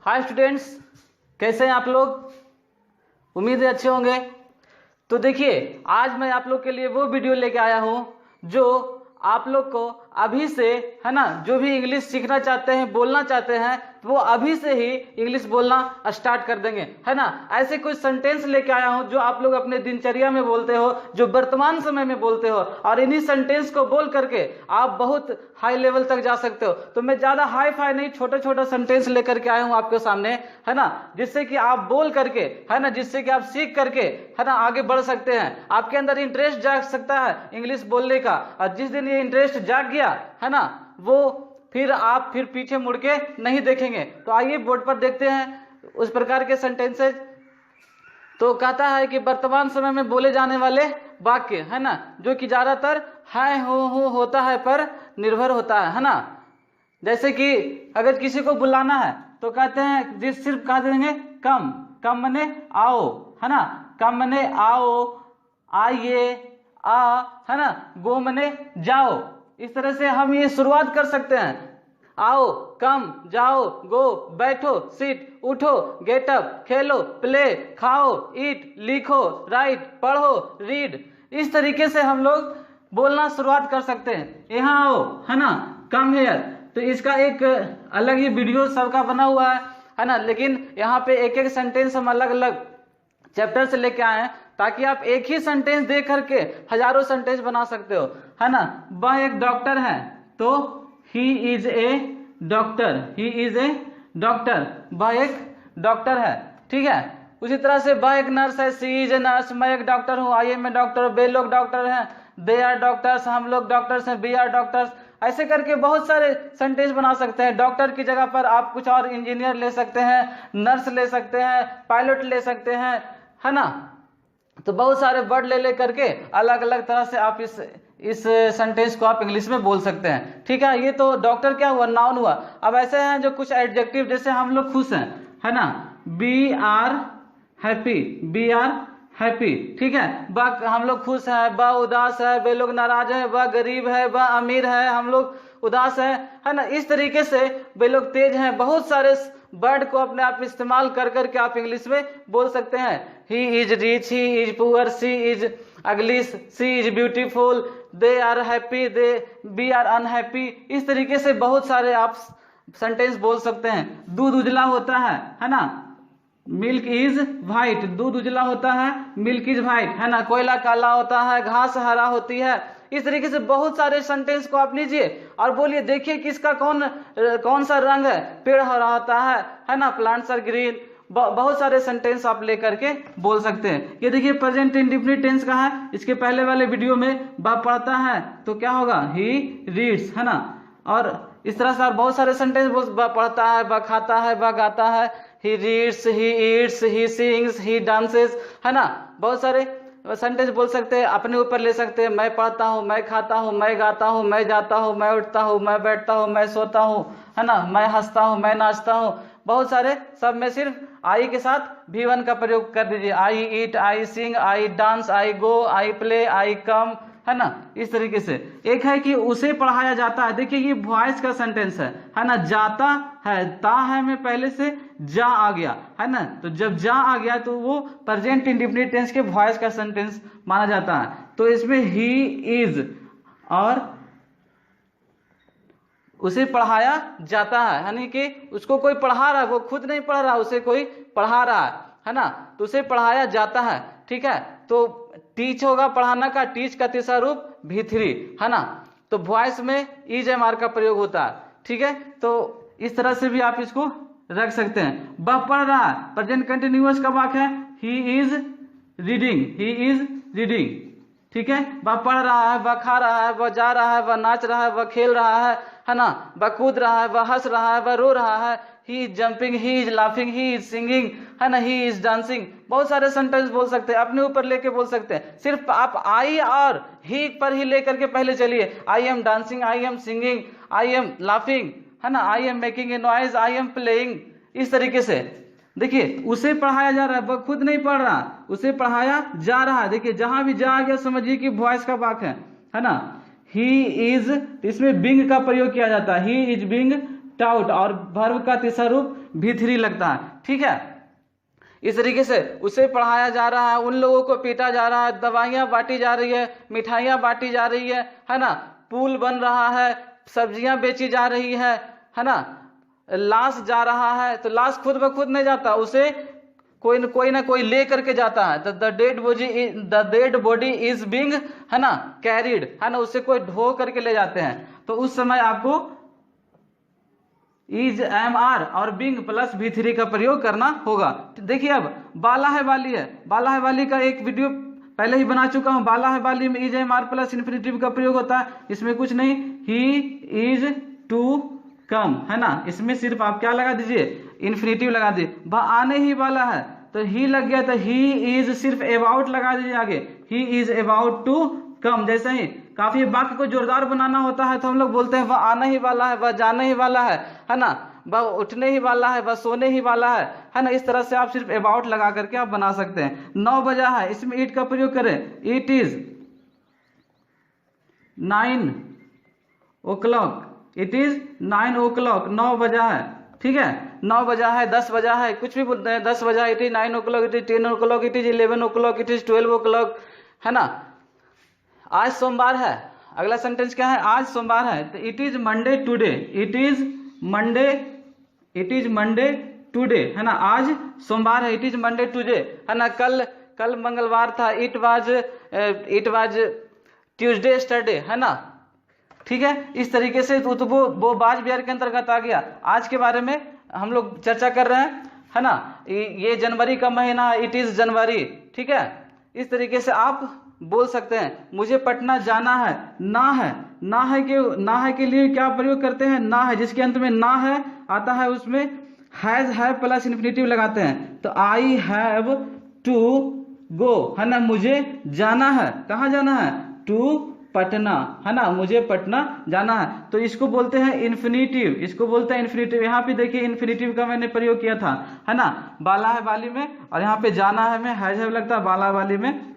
Hi students, कैसे हैं आप लोग? उम्मीद है अच्छे होंगे। तो देखिए, आज मैं आप लोग के लिए वो वीडियो लेके आया हूँ जो आप लोग को अभी से, है ना, जो भी इंग्लिश सीखना चाहते हैं, बोलना चाहते हैं, तो वो अभी से ही इंग्लिश बोलना स्टार्ट कर देंगे, है ना। ऐसे कुछ सेंटेंस लेके आया हूँ जो आप लोग अपने दिनचर्या में बोलते हो, जो वर्तमान समय में बोलते हो, और इन्हीं सेंटेंस को बोल करके आप बहुत हाई लेवल तक जा सकते हो। तो मैं ज्यादा हाई फाई नहीं, छोटा छोटा सेंटेंस लेकर के आया हूँ आपके सामने, है ना, जिससे कि आप बोल करके, है ना, जिससे कि आप सीख करके, है ना, आगे बढ़ सकते हैं। आपके अंदर इंटरेस्ट जाग सकता है इंग्लिश बोलने का, और जिस दिन ये इंटरेस्ट जाग गया, है ना, वो फिर पीछे मुड़ के नहीं देखेंगे। तो आइए बोर्ड पर देखते हैं उस प्रकार के सेंटेंसेज। तो कहता है कि वर्तमान समय में बोले जाने वाले वाक्य, है ना, जो कि ज्यादातर है हो होता है पर निर्भर होता है ना। जैसे कि अगर किसी को बुलाना है तो कहते हैं, जिस सिर्फ कह देंगे कम, कम मने आओ, है ना, कम मने आओ, आइए, आ, है ना, गो मने जाओ। इस तरह से हम ये शुरुआत कर सकते हैं। आओ, कम, जाओ, गो, बैठो, सिट, उठो, गेट अप, खेलो, प्ले, खाओ, ईट, लिखो, राइट, पढ़ो, रीड। इस तरीके से हम लोग बोलना शुरुआत कर सकते हैं। यहाँ आओ, है ना, कम हियर। तो इसका एक अलग ही वीडियो सबका बना हुआ है ना, लेकिन यहाँ पे एक एक सेंटेंस हम अलग अलग चैप्टर से लेके आए हैं, ताकि आप एक ही सेंटेंस देख करके हजारों सेंटेंस बना सकते हो, है ना। वह एक डॉक्टर है, तो he is a doctor, he is a doctor, वह एक डॉक्टर है, ठीक है। उसी तरह से वह एक नर्स है, सी इज ए नर्स, मैं एक डॉक्टर हूँ, आई एम ए डॉक्टर, वे लोग डॉक्टर हैं, दे आर डॉक्टर्स, हम लोग डॉक्टर्स हैं, वी आर डॉक्टर्स। ऐसे करके बहुत सारे सेंटेंस बना सकते हैं। डॉक्टर की जगह पर आप कुछ और इंजीनियर ले सकते हैं, नर्स ले सकते हैं, पायलट ले सकते हैं, है ना। तो बहुत सारे वर्ड ले करके अलग अलग तरह से आप इस सेंटेंस को आप इंग्लिश में बोल सकते हैं, ठीक है। ये तो डॉक्टर क्या हुआ, नाउन हुआ। अब ऐसे हैं जो कुछ एडजेक्टिव, जैसे हम लोग खुश हैं, है ना, we are happy, we are happy, ठीक है। वह हम लोग खुश हैं, वह उदास है, वे लोग नाराज हैं, वह गरीब है, वह अमीर है, हम लोग उदास है ना। इस तरीके से वे लोग तेज हैं। बहुत सारे वर्ड को अपने आप इस्तेमाल कर करके आप इंग्लिश में बोल सकते हैं। He is rich, he is poor, she is ugly, she is beautiful, they are happy, they be are unhappy. इस तरीके से बहुत सारे आप सेंटेंस बोल सकते हैं। दूध उजला होता है ना, मिल्क इज व्हाइट, दूध उजला होता है, मिल्क इज व्हाइट, है ना। कोयला काला होता है, घास हरा होती है। इस तरीके से बहुत सारे सेंटेंस को आप लीजिए और बोलिए, देखिए किसका कौन सा रंग है, पेड़ हरा होता है ना, प्लांट्स आर ग्रीन। बहुत सारे सेंटेंस आप लेकर के बोल सकते हैं। ये देखिए प्रेजेंट इंडेफिनिट टेंस का है। इसके पहले वाले वीडियो में वह पढ़ता है तो क्या होगा, ही रीड्स, है ना। और इस तरह से बहुत सारे सेंटेंस, वह पढ़ता है, वह खाता है, वह गाता है, he reads, he eats, he sings, he dances, है ना। बहुत सारे सेंटेंस बोल सकते हैं, अपने ऊपर ले सकते हैं। मैं पढ़ता हूँ, मैं खाता हूँ, मैं गाता हूँ, मैं जाता हूँ, मैं उठता हूँ, मैं बैठता हूँ, मैं सोता हूँ, है ना, मैं हंसता हूँ, मैं नाचता हूँ। बहुत सारे, सब में सिर्फ आई के साथ V1 का प्रयोग कर दीजिए। आई ईट, आई सिंग, I dance, I go, I play, आई कम, है ना। इस तरीके से एक है कि उसे पढ़ाया जाता है। देखिए ये वॉइस का सेंटेंस है ना। जाता है, ता है में पहले से जा आ गया, है ना। तो जब जा आ गया तो वो प्रेजेंट इंडेफिनिट टेंस के वॉइस का सेंटेंस माना जाता है। तो इसमें ही इज और उसे पढ़ाया जाता है, यानी कि उसको कोई पढ़ा रहा है, वो खुद नहीं पढ़ रहा, उसे कोई पढ़ा रहा है ना। तो उसे पढ़ाया जाता है, ठीक है। तो टीच होगा पढ़ाना का, टीच का तीसरा रूप V3, है ना। तो वॉइस में इज एम आर का प्रयोग होता है, ठीक है। तो इस तरह से भी आप इसको रख सकते हैं। वह पढ़ रहा है, प्रेजेंट कंटिन्यूअस का वाक्य है, he is reading, he is reading, ठीक है। वह पढ़ रहा है, वह खा रहा है, वह जा रहा है, वह नाच रहा है, वह खेल रहा है ना, वह कूद रहा है, वह हंस रहा है, वह रो रहा है, he is jumping, he is laughing, he is singing, है ना, ही इज डांसिंग। बहुत सारे सेंटेंस बोल सकते हैं, अपने ऊपर लेके बोल सकते हैं। सिर्फ आप आई और ही पर ही लेकर के पहले चलिए। I am dancing, I am singing, I am laughing, है ना, I am making a noise, I am playing. इस तरीके से देखिए, उसे पढ़ाया जा रहा है, वह खुद नहीं पढ़ रहा, उसे पढ़ाया जा रहा है। देखिए जहां भी जा गया समझिए कि वॉइस का वाक्य है ना। ही इज, इसमें बिंग का प्रयोग किया जाता है। ही इज बिंग टाउट, और वर्ब का तीसरा रूप भी3 लगता है। ठीक है, इस तरीके से उसे पढ़ाया जा रहा है, उन लोगों को पीटा जा रहा है, दवाइयाँ बांटी जा रही है, मिठाइयाँ बांटी जा रही है ना, पुल बन रहा है, सब्जियां बेची जा रही है ना, लाश जा रहा है। तो लाश खुद ब खुद नहीं जाता, उसे कोई ना कोई ले करके जाता है। The dead body is being, है ना, कैरिड, है ना, उसे कोई ढो करके ले जाते हैं। तो उस समय आपको इज, एम, आर और बिंग प्लस भी3 का प्रयोग करना होगा। देखिए अब बाला है वाली है, बाला है वाली का एक वीडियो पहले ही बना चुका हूं। बाला है वाली में is, am, are plus infinitive का प्रयोग होता है। इसमें कुछ नहीं, ही इज टू कम, है ना, इसमें सिर्फ आप क्या लगा दीजिए, इन्फिनेटिव लगा दीजिए। वह आने ही वाला है तो ही लग गया, तो ही इज सिर्फ अबाउट लगा दीजिए आगे, he is about to come. जैसे ही काफी वाक्य को जोरदार बनाना होता है तो हम लोग बोलते हैं वह आने ही वाला है, वह जाने ही वाला है ना, वह उठने ही वाला है, वह सोने ही वाला है ना। इस तरह से आप सिर्फ अबाउट लगा करके आप बना सकते हैं। 9 बजा है, इसमें इट का प्रयोग करें, it is 9 o'clock, it is 9 o'clock, 9 बजा है। ठीक है, 9 बजा है, 10 बजा है, कुछ भी बोलते हैं, 10 बजा, it is 9 o'clock, it is 10 o'clock, it is 11 o'clock, it is 12 o'clock, है ना। आज सोमवार है, अगला सेंटेंस क्या है, आज सोमवार है, तो it is Monday today, it is Monday, it is Monday today, है ना, आज सोमवार है, इट इज मंडे टुडे, है ना। कल मंगलवार था, इट वाज ट्यूसडे स्टरडे, है ना। ठीक है, इस तरीके से तो वो बाज बिहार के अंतर्गत आ गया। आज के बारे में हम लोग चर्चा कर रहे हैं, है ना, ये जनवरी का महीना, इट इज जनवरी। ठीक है, इस तरीके से आप बोल सकते हैं। मुझे पटना जाना है, ना है के लिए क्या प्रयोग करते हैं, ना है, जिसके अंत में ना है आता है उसमें हैज, है प्लस इन्फिनेटिव लगाते हैं। तो आई हैव टू गो, है ना, मुझे जाना है, कहाँ जाना है, टू पटना, है ना, मुझे पटना जाना है। तो इसको बोलते हैं इन्फिनेटिव, इसको बोलते हैं इन्फिनेटिव। यहाँ पे देखिए इन्फिनेटिव का मैंने प्रयोग किया था, है ना, बाला है वाली में, और यहाँ पे जाना है में हैज लगता है, बाला वाली में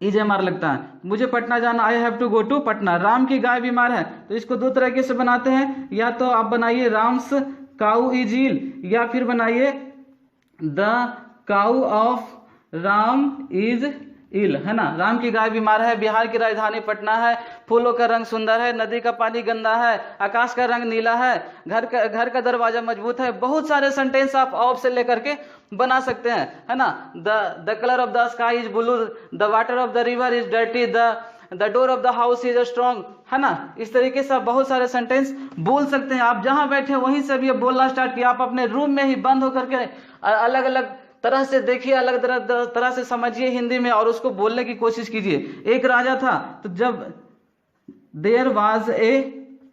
इज, एम, आर लगता है। मुझे पटना जाना, I have to go to Patna. Ram की गाय बीमार है, तो इसको दो तरीके से बनाते हैं, या तो आप बनाइए राम्स काऊ इज इल, या फिर बनाइए the cow of Ram is ill, है ना। राम की गाय बीमार है, बिहार की राजधानी पटना है, फूलों का रंग सुंदर है, नदी का पानी गंदा है, आकाश का रंग नीला है, घर का दरवाजा मजबूत है। बहुत सारे सेंटेंस आप ऑफ से लेकर के बना सकते हैं, है ना। The colour of the sky is blue, the water of the river is dirty, the door of the house is strong, है ना। इस तरीके से आप बहुत सारे सेंटेंस बोल सकते हैं। आप जहां बैठे वहीं से भी बोलना स्टार्ट किया, आप अपने रूम में ही बंद होकर के अलग अलग तरह से देखिए, अलग तरह से समझिए हिंदी में, और उसको बोलने की कोशिश कीजिए। एक राजा था, तो जब देयर वाज ए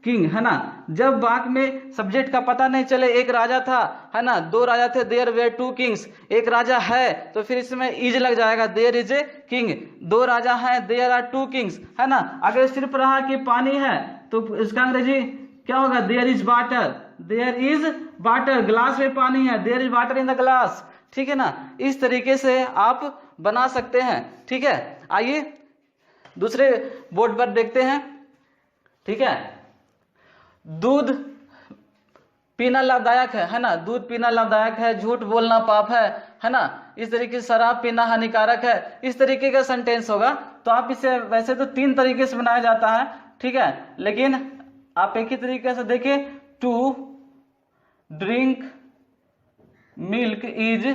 किंग, है ना, जब वाक्य में सब्जेक्ट का पता नहीं चले, एक राजा था, है ना, दो राजा थे, देयर वेर टू किंग्स, एक राजा है तो फिर इसमें इज लग जाएगा, देयर इज ए किंग, दो राजा हैं, देयर आर टू किंग्स, है ना। अगर सिर्फ रहा कि पानी है तो इसका अंग्रेजी क्या होगा, there is water, there is water, glass में पानी है, there is water in the glass. ठीक है ना, इस तरीके से आप बना सकते हैं। ठीक है, आइए दूसरे बोर्ड पर देखते हैं। ठीक है, दूध पीना लाभदायक है ना, दूध पीना लाभदायक है, झूठ बोलना पाप है ना। इस तरीके से शराब पीना हानिकारक है, इस तरीके का सेंटेंस होगा। तो आप इसे वैसे तो 3 तरीके से बनाया जाता है, ठीक है, लेकिन आप एक ही तरीके से देखिए, to drink milk is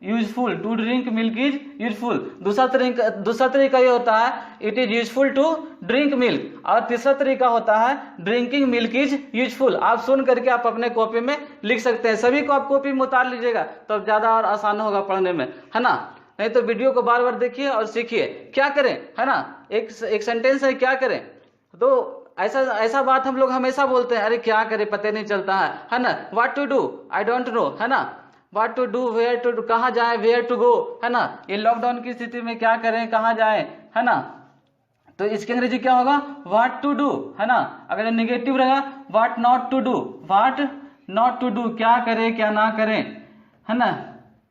useful, to drink milk is useful. दूसरा तरीका ये होता है, it is useful to drink milk, और तीसरा तरीका होता है, ड्रिंकिंग मिल्क इज यूजफुल। आप सुन करके आप अपने कॉपी में लिख सकते हैं, सभी को आप कॉपी में उतार लीजिएगा तो ज्यादा और आसान होगा पढ़ने में, है ना। नहीं तो वीडियो को बार बार देखिए और सीखिए। क्या करें, है ना, एक सेंटेंस है, क्या करें, तो ऐसा बात हम लोग हमेशा बोलते हैं, अरे क्या करें पता नहीं चलता है ना। What to do, I don't know, है ना। What to do, where to do, कहाँ जाए, वेयर टू गो, है ना। ये लॉकडाउन की स्थिति में क्या करें, कहाँ जाए, है ना। तो इसके अंग्रेजी क्या होगा, व्हाट टू डू, है ना। अगर नेगेटिव रहेगा, what not to do, what not to do, क्या करें क्या ना करें, है ना,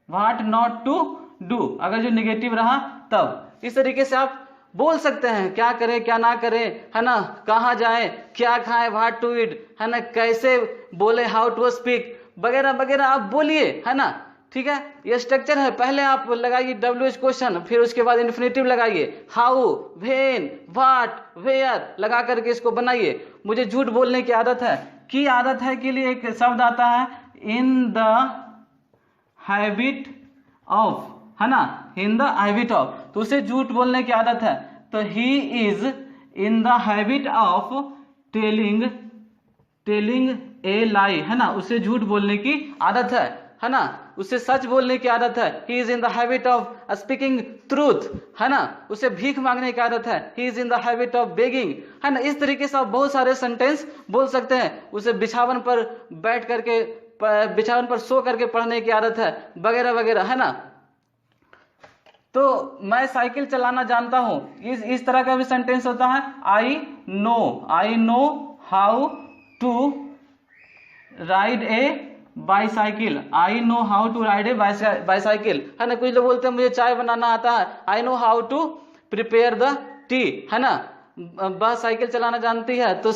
व्हाट नॉट टू डू, अगर जो नेगेटिव रहा तब। इस तरीके से आप बोल सकते हैं, क्या करें क्या ना करें, है ना, कहाँ जाएं, क्या खाएं, व्हाट टू ईट, है ना, कैसे बोले, हाउ टू स्पीक वगैरह वगैरह आप बोलिए, है ना। ठीक है, ये स्ट्रक्चर है। पहले आप लगाइए WH क्वेश्चन, फिर उसके बाद इन्फिनेटिव लगाइए, हाउ, व्हेन, व्हाट, वेयर लगा करके इसको बनाइए। मुझे झूठ बोलने की आदत है, की आदत है के लिए एक शब्द आता है इन द हैबिट ऑफ, है ना, इन द हैबिट ऑफ, तो उसे झूठ बोलने की आदत है। तो he is in the habit of telling a lie, है ना, उसे झूठ बोलने की आदत है ना, उसे सच बोलने की आदत है। He is in the habit of speaking truth, है ना, उसे भीख मांगने की आदत है। He is in the habit of begging, है ना। इस तरीके से आप बहुत सारे सेंटेंस बोल सकते हैं। उसे बिछावन पर बैठ करके, बिछावन पर सो करके पढ़ने की आदत है, वगैरह वगैरह, है ना। तो मैं साइकिल चलाना जानता हूं, इस तरह का भी सेंटेंस होता है। I know how to ride a bicycle, I know how to ride a bicycle, है ना। कुछ लोग बोलते हैं मुझे चाय बनाना आता है, I know how to prepare the tea, है ना। वह साइकिल चलाना जानती है, तो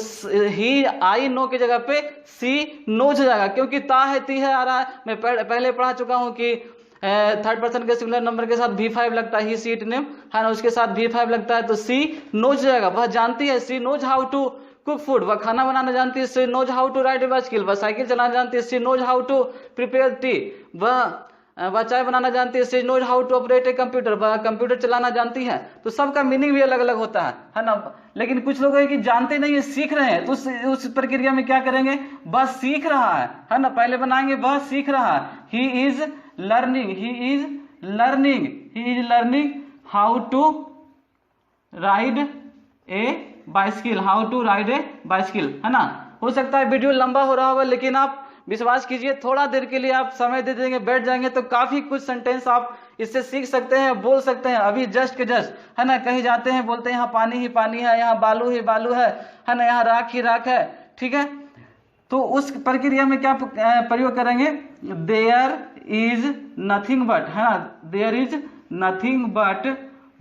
ही आई नो की जगह पे सी नोज हो जाएगा, क्योंकि ता है ती है आ रहा है। मैं पहले पढ़ा चुका हूं कि थर्ड पर्सन के सिंगुलर नंबर के साथ V5 लगता है, ही सी इट नेम, है ना, उसके साथ V5 लगता है, तो सी नोज हो जाएगा। वह जानती है, she knows how to cook food, वह खाना बनाना जानती है, she knows how to ride a bicycle, वह साइकिल चलाना जानती है, she knows how to prepare tea, वह चाय बनाना जानती है, she knows how to operate a computer, वह कंप्यूटर चलाना जानती है। तो सबका मीनिंग भी अलग अलग होता है ना। लेकिन कुछ लोग है कि जानते नहीं है, सीख रहे हैं, तो उस प्रक्रिया में क्या करेंगे, बस सीख रहा है ना। पहले बनाएंगे वह सीख रहा है, he is learning how to ride a bicycle, है ना। हो सकता है वीडियो लंबा हो रहा होगा, लेकिन आप विश्वास कीजिए, थोड़ा देर के लिए आप समय दे देंगे, बैठ जाएंगे, तो काफी कुछ सेंटेंस आप इससे सीख सकते हैं, बोल सकते हैं। अभी जस्ट के जस्ट, है ना, कहीं जाते हैं बोलते हैं यहाँ पानी ही पानी है, यहाँ बालू ही बालू है ना, यहाँ राख ही राख है, ठीक है। तो उस प्रक्रिया में क्या प्रयोग करेंगे, देयर इज नथिंग बट, है ना, there is nothing but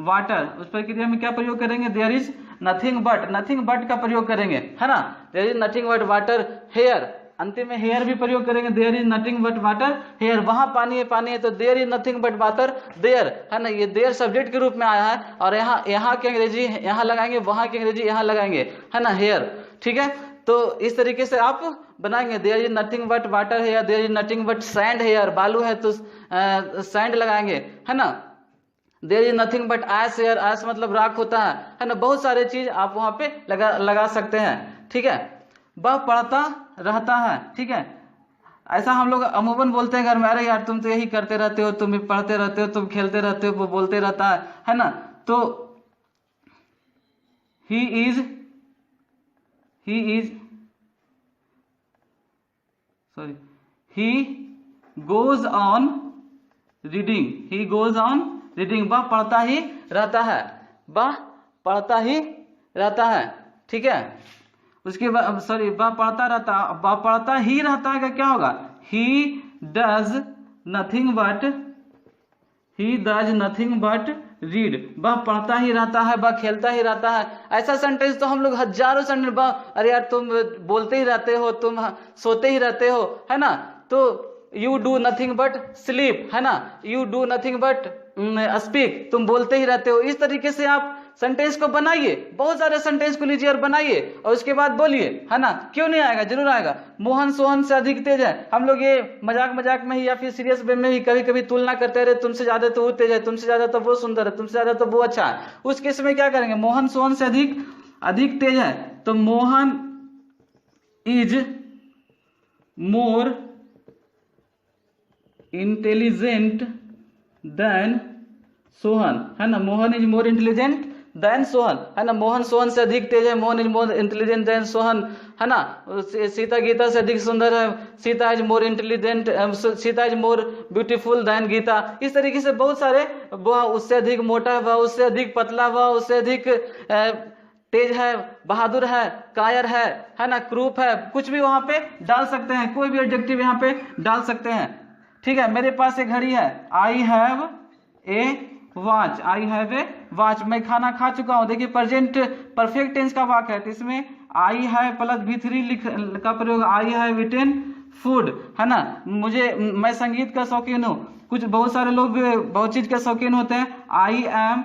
water, उस प्रक्रिया में क्या प्रयोग करेंगे, देयर इज नथिंग बट का प्रयोग करेंगे, है ना। There is nothing but water here, अंतिम में हेयर भी प्रयोग करेंगे, there is nothing but water here, वहां पानी है, तो there is nothing but water there, है ना। ये देयर सब्जेक्ट के रूप में आया है, और यहाँ की अंग्रेजी यहाँ लगाएंगे, वहां की अंग्रेजी यहाँ लगाएंगे, है ना, हेयर, ठीक है। तो इस तरीके से आप बनाएंगे, there is nothing but water here, there is nothing but sand here, बालू है तो सैंड लगाएंगे, है ना। There is nothing but ash here, ash मतलब राख होता है ना। बहुत सारे चीज आप वहां पे लगा सकते हैं, ठीक है। वह पढ़ता रहता है, ठीक है। ऐसा हम लोग अमूमन बोलते हैं घर में, अरे यार तुम तो यही करते रहते हो, तुम पढ़ते रहते हो, तुम खेलते रहते हो, वो बोलते रहता है ना। तो he is he goes on reading, वह पढ़ता ही रहता है, ठीक है। उसके बाद वह पढ़ता ही रहता है का क्या होगा, he does nothing but read, वह पढ़ता ही रहता है, वह खेलता ही रहता है। ऐसा सेंटेंस तो हम लोग हजारों सेंटेंस, अरे यार तुम बोलते ही रहते हो, तुम सोते ही रहते हो, है ना। तो you do nothing but sleep, है ना, you do nothing but speak, तुम बोलते ही रहते हो। इस तरीके से आप सेंटेंस को बनाइए, बहुत सारे सेंटेंस को लीजिए और बनाइए, और उसके बाद बोलिए, है ना। क्यों नहीं आएगा, जरूर आएगा। मोहन सोहन से अधिक तेज है, हम लोग ये मजाक में ही या फिर सीरियस वे में ही कभी कभी तुलना करते रहे, तुमसे ज्यादा तो वो तेज है, तुमसे ज्यादा तो वो सुंदर है, तुमसे ज्यादा तो वो अच्छा है। उस केस में क्या करेंगे, मोहन सोहन से अधिक तेज है, तो Mohan is more intelligent than Sohan, है ना। Mohan is more intelligent than Sohan, है ना। मोहन सोहन से अधिक तेज है, Mohan is more intelligent than Sohan, है ना। सीता गीता से अधिक सुंदर है, Sita is more intelligent, Sita is more beautiful than Gita. इस तरीके से बहुत सारे, वह उससे अधिक मोटा है, वह उससे अधिक पतला, वह उससे अधिक तेज है, बहादुर है, कायर है ना, क्रूप है, कुछ भी वहां पे डाल सकते हैं, कोई भी एडजेक्टिव यहाँ पे डाल सकते हैं, ठीक है। मेरे पास एक घड़ी है, I have a watch, I have a watch, मैं खाना खा चुका हूँ। देखिए प्रेजेंट परफेक्ट टेंस का वाक्य है, तो इसमें आई हैव प्लस V3 का प्रयोग, आई हैव ईटेन फूड, है ना। मैं संगीत का शौकीन हूँ, कुछ बहुत सारे लोग बहुत चीज के शौकीन होते हैं। I am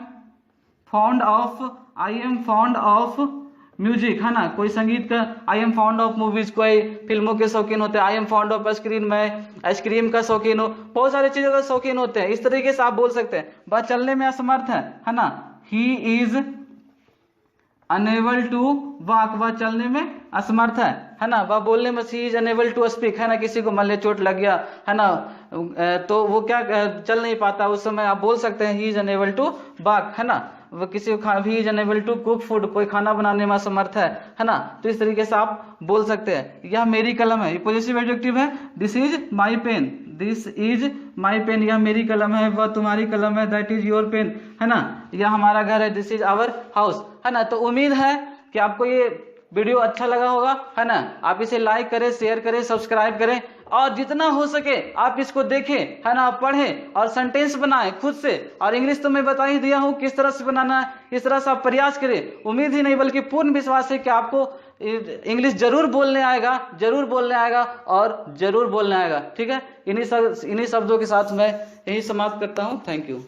fond of music, है ना, कोई संगीत का। I am fond of movies, कोई फिल्मों के शौकीन होते हैं। I am fond of ice cream, मैं आइसक्रीम का शौकीन हूँ। बहुत सारी चीजों का शौकीन होते हैं। इस तरीके से आप बोल सकते हैं। वह चलने में असमर्थ है ना, he is unable to walk, वह चलने में असमर्थ है ना। वह बोलने में, she is unable to speak, है ना, किसी को मान लिया चोट लग गया, है ना, तो वो क्या चल नहीं पाता, उस समय आप बोल सकते हैं he is unable to walk, है ना। वो किसी को he is unable to cook food, कोई खाना बनाने में असमर्थ है ना। तो इस तरीके से आप बोल सकते हैं। यह मेरी कलम है, ये पॉजिटिव एडजेक्टिव है। This is my pen, this is my pen, यह मेरी कलम है, वह तुम्हारी कलम है। दैट इज योर पेन, है ना, यह हमारा घर है। दिस इज आवर हाउस, है ना। तो उम्मीद है कि आपको ये वीडियो अच्छा लगा होगा, है ना। आप इसे लाइक करें, शेयर करें, सब्सक्राइब करें, और जितना हो सके आप इसको देखें, है ना, पढ़ें और सेंटेंस बनाएं खुद से। और इंग्लिश तो मैं बता ही दिया हूं किस तरह से बनाना है, इस तरह से आप प्रयास करें। उम्मीद ही नहीं बल्कि पूर्ण विश्वास है कि आपको इंग्लिश जरूर बोलने आएगा, जरूर बोलने आएगा और जरूर बोलने आएगा। ठीक है, इन्हीं शब्दों के साथ मैं यही समाप्त करता हूं। Thank you.